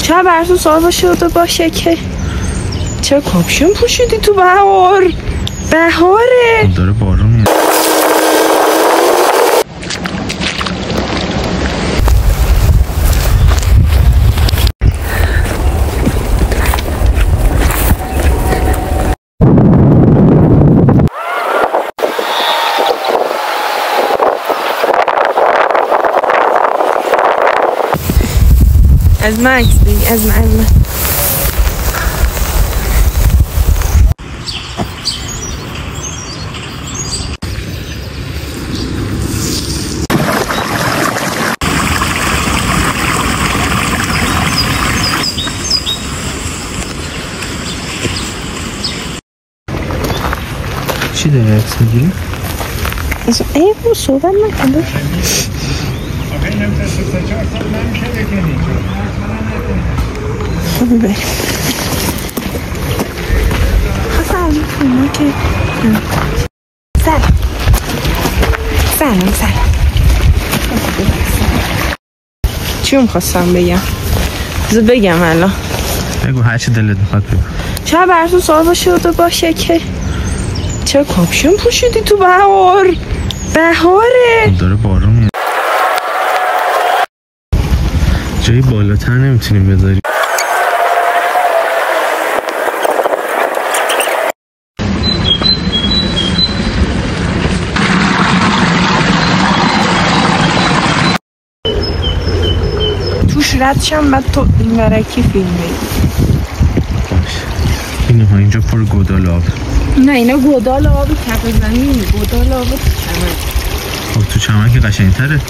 شاید براتون سوال شده باشه که چرا کاپشن پوشیدی تو بهاره؟ داره بارون میاد. از من عکس بگی، از من چی داری عکس میگیری؟ ای بو صحبت نکن باشم بریم سلام ما که سلام چی رو میخواستم بگم؟ بذار بگم الان. بگو هرچی دلت میخواد بگو. شاید براتون سوال شده باشه که چرا کاپشن پوشیدی تو بهاره؟ داره بارون میاد. جایی بالاتر نمیتونیم بذاریم. توش ردشم بعد تو این ورکی فیلم بگی. اینها اینجا پر گودال آب. نه اینا گودال آب کف زمین، گودال آب تو چمن. خب تو چمن که قشنگ‌تره.